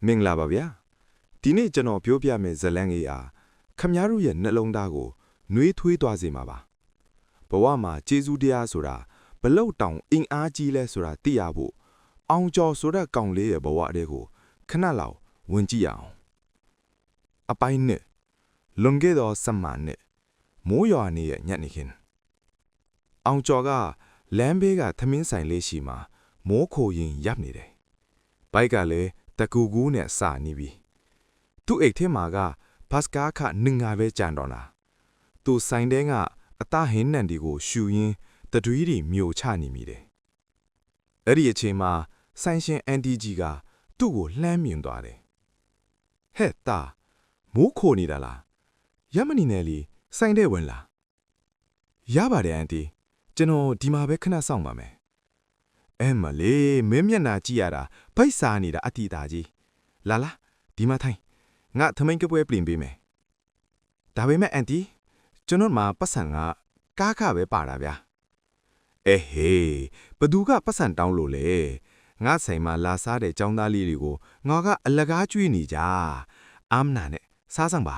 မင်္ဂလာပါဗျာဒီနေ့ကျွန်တော်ပြောပြမယ့်ဇာတ်လမ်းလေးအားခမည်းတော်ရဲ့နှလုံးသားကိုနှွေးထွေးသွားစေမှာပါဘဝမှာကျေးဇူးတရားဆိုတာဘလောက်တောင်အင်အားကြီးလဲဆိုတာသိရဖို့အောင်ကျော်ဆိုတဲ့ကောင်လေးရဲ့ဘဝအတဲ့ကိုခဏလောက်ဝင်ကြည့်ရအောင်အပိုင်းနဲ့လွန်ခဲ့သောစမန်နဲ့မိုးရွာနေရဲ့ညနေခင်းအောင်ကျော်ကလမ်းဘေးကသမင်းဆိုင်လေးရှိမှာမိုးခိုရင်ရပ်နေတယ်ဘိုက်ကလည်းတကူကူးနဲ့စာနေပြီသူ့အိတ်ထဲမှာကဘတ်စကားခနှငါပဲကြံတော့လားသူဆိုင်တဲကအသားဟင်းနံဒီကိုရှူရင်းတတွေးတွေမြို့ချနေမိတယ်အဲ့ဒီအချိန်မှာဆိုင်ရှင်အန်တီကြီးကသူ့ကိုလှမ်းမြင်သွားတယ်ဟဲ့တာမိုးခိုနေတာလားရမနီနယ်လီဆိုင်တဲ့ဝင်လားရပါတယ်အန်တီကျွန်တော်ဒီမှာပဲခဏဆောင်ပါမယ်အဲမလေးမင်းမျက်နှာကြည့်ရတာဗိုက်စားနေတာအတီတာကြီးလာလာဒီမှာထိုင်ငါသမင်းကပွဲပြင်ပေးမယ်ဒါပေမဲ့အန်တီကျွန်တော်မှာပတ်စံကကားခပဲပါတာဗျာအေးဟေးဘသူကပတ်စံတောင်းလို့လဲငါဆိုင်မှာလာစားတဲ့ចောင်းသားလေးတွေကိုငါကအလကားကျွေးနေကြအမ်နာနဲ့စားစမ်းပါ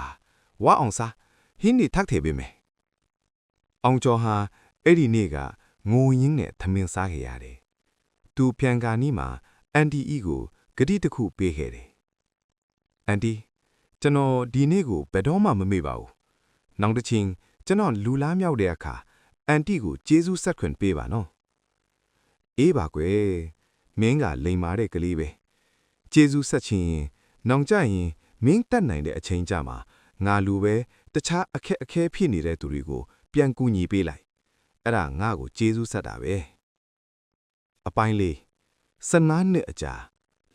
ဝါအောင်စားဟင်းနေထက်ထေပေးမယ်အောင်ကျော်ဟာအဲ့ဒီနေ့ကငိုရင်းနဲ့သမင်းစားခဲ့ရတယ်သူပြန်ကာနီးမှာအန်တီအီကိုဂတိတစ်ခုပေးခဲ့တယ်အန်တီကျွန်တော်ဒီနေ့ကိုဘယ်တော့မှမမေ့ပါဘူးနောက်တစ်ချိန်ကျွန်တော်လူလားမြောက်တဲ့အခါအန်တီကိုကျေးဇူးဆက်ခွင့်ပေးပါနော်အေးပါကွယ်မင်းကလိန်မာတဲ့ကလေးပဲကျေးဇူးဆက်ချင်ရင်နောင်ကြရင်မင်းတတ်နိုင်တဲ့အချိန်ကြမှာငါလူပဲတခြားအခက်အခဲဖြစ်နေတဲ့သူတွေကိုပြန်ကူညီပေးလိုက်အဲ့ဒါငါ့ကိုကျေးဇူးဆက်တာပဲအပိုင်းလေး15နှစ်အကြာ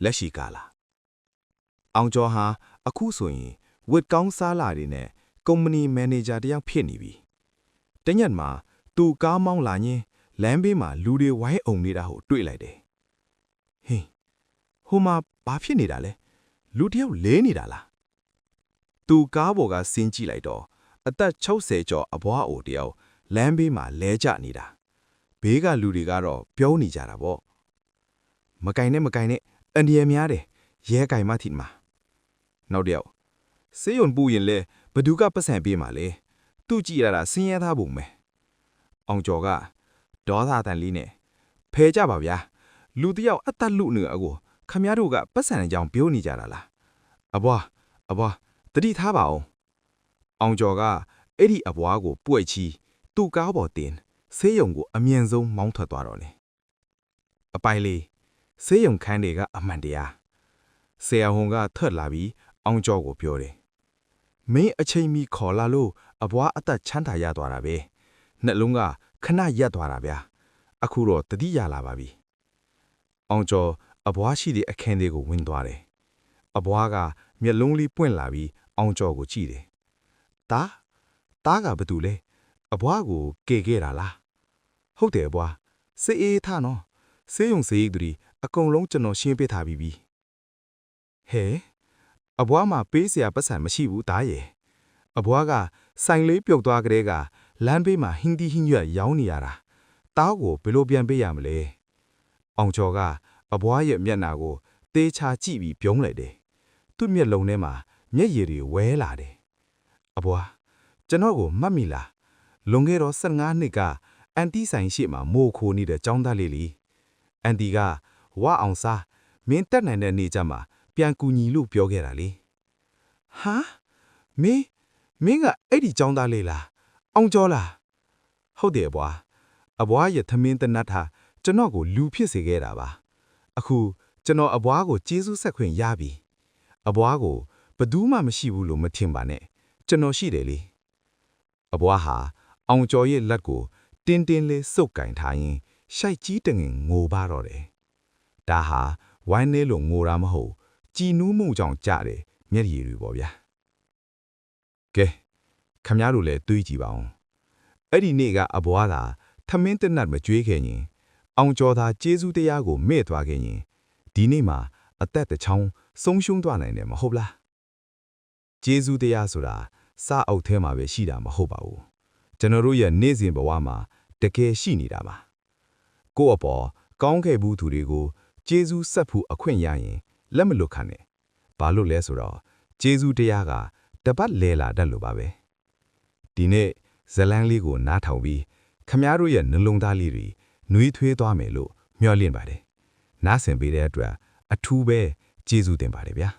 လက်ရှိကာလအောင်ကျော်ဟာအခုဆိုရင်ဝစ်ကောင်းစားလာတွေနဲ့ကုမ္ပဏီမန်နေဂျာတယောက်ဖြစ်နေပြီတညက်မှာသူကားမောင်းလာရင်းလမ်းဘေးမှာလူတွေဝိုင်းအောင်နေတာကိုတွေ့လိုက်တယ်ဟင်းဟိုမှာဘာဖြစ်နေတာလဲလူတယောက်လဲနေတာလားသူကားပေါ်ကဆင်းကြည့်လိုက်တော့အသက်60ကျော်အဘွားအိုတယောက်လမ်းဘေးမှာလဲကျနေတာဘေးကလူတွေကတော့ပြောနေကြတာပေါ့မကင်နဲ့အန်ဒီရများတယ်ရဲကင်မထီမှာနောက်တယောက်စေယုံပူရင်လဲဘဒူကပတ်စံပေးမှာလဲသူ့ကြည့်ရတာဆင်းရဲသားပုံပဲအောင်ကျော်ကဒေါသတန်လေးနဲ့ဖဲကြပါဗျာလူတယောက်အသက်လူနေအကိုခမည်းတော်ကပတ်စံအကြောင်းပြောနေကြတာလားအဘွားတတိထားပါအောင်ကျော်ကအဲ့ဒီအဘွားကိုပွက်ချီသူ့ကားပေါ်တင်ဆေးရုံကိုအမြန်ဆုံးမောင်းထွက်သွားတော့တယ်အပိုင်လေးဆေးရုံခန်းတွေကအမှန်တရားဆရာဝန်ကထွက်လာပြီးအောင်ကျော်ကိုပြောတယ်မင်းအချိန်မီခေါ်လာလို့အဘွားအသက်ချမ်းသာရသွားတာပဲနှလုံးကခဏရက်သွားတာဗျာအခုတော့တတိရလာပါပြီအောင်ကျော်အဘွားရှိတဲ့အခန်းလေးကိုဝင်သွားတယ်အဘွားကမျက်လုံးလေးပွင့်လာပြီးအောင်ကျော်ကိုကြည့်တယ်တားကဘာတူလဲအဘွားကိုကဲခဲ့တာလားဟုတ်တယ်အဘွားစေးအေးထားနော်ဆေးရုံစေးသူတွေအကုန်လုံးကျွန်တော်ရှင်းပေးထားပြီးပြီဟဲအဘွားမှာပေးစရာပတ်စံမရှိဘူးတားရဲ့အဘွားကဆိုင်လေးပြုတ်သွားကြတဲ့ကလမ်းဘေးမှာဟင်းသီးဟင်းရွက်ရောင်းနေရတာတားကိုဘယ်လိုပြန်ပေးရမလဲအောင်ကျော်ကအဘွားရဲ့မျက်နှာကိုသေချာကြည့်ပြီးပြုံးလိုက်တယ်သူ့မျက်လုံးထဲမှာမျက်ရည်တွေဝဲလာတယ်အဘွားကျွန်တော်ကိုမှတ်မိလားလွန်ခဲ့တော့15နှစ်ကအန်တီဆိုင်ရှိမှမိုးခိုနေတဲ့ចောင်းသားလေးလီအန်တီကဝါအောင်စားမင်းတက်နိုင်တဲ့နေကြမှာပြန်ကူညီလို့ပြောခဲ့တာလေဟာမင်းကအဲ့ဒီចောင်းသားလေးလားအောင်ကျော်လားဟုတ်တယ်အဘွားရဲ့သမင်းတနတ်ဟာကျွန်တော်ကိုလူဖြစ်စေခဲ့တာပါအခုကျွန်တော်အဘွားကိုကျေးဇူးဆက်ခွင့်ရပြီအဘွားကိုဘယ်သူမှမရှိဘူးလို့မထင်ပါနဲ့ကျွန်တော်ရှိတယ်လေအဘွားဟာအောင်ကျော်ရဲ့လက်ကိုတင်းလေးစုပ်ကင်ထားရင်ရှိုက်ကြီးတငင်ငိုပါတော့တယ်ဒါဟာဝိုင်းနေလို့ငိုတာမဟုတ်ကြည်နူးမှုကြောင့်ကြတယ်မျက်ရည်တွေပေါ့ဗျာကဲခမရတို့လည်းတွေးကြည့်ပါဦးအဲ့ဒီနေ့ကအဘွားသာသမင်းတနတ်မကြွေးခဲ့ရင်အောင်ကျော်သာကျေးဇူးတရားကိုမဲ့သွားခဲ့ရင်ဒီနေ့မှာအသက်တစ်ချောင်းဆုံးရှုံးသွားနိုင်တယ်မဟုတ်လားကျေးဇူးတရားဆိုတာစာအုပ်ထဲမှာပဲရှိတာမဟုတ်ပါဘူးကျွန်တော်တို့ရဲ့နေ့စဉ်ဘဝမှာတကယ်ရှိနေတာပါကိုယ့်အပေါ်ကောင်းခဲ့ဘူးသူတွေကိုကျေးဇူးဆက်ဖို့အခွင့်ရရင်လက်မလွတ်ခံနဲ့ ဘာလို့လဲဆိုတော့ကျေးဇူးတရားကတပတ်လဲလာတတ်လို့ပါပဲဒီနေ့ဇလန်းလေးကိုနားထောင်ပြီးခမားတို့ရဲ့နှလုံးသားလေးတွေနှွေးထွေးသွားမယ်လို့မျှော်လင့်ပါတယ်နားဆင်ပေးတဲ့အတွက်အထူးပဲကျေးဇူးတင်ပါတယ်ဗျာ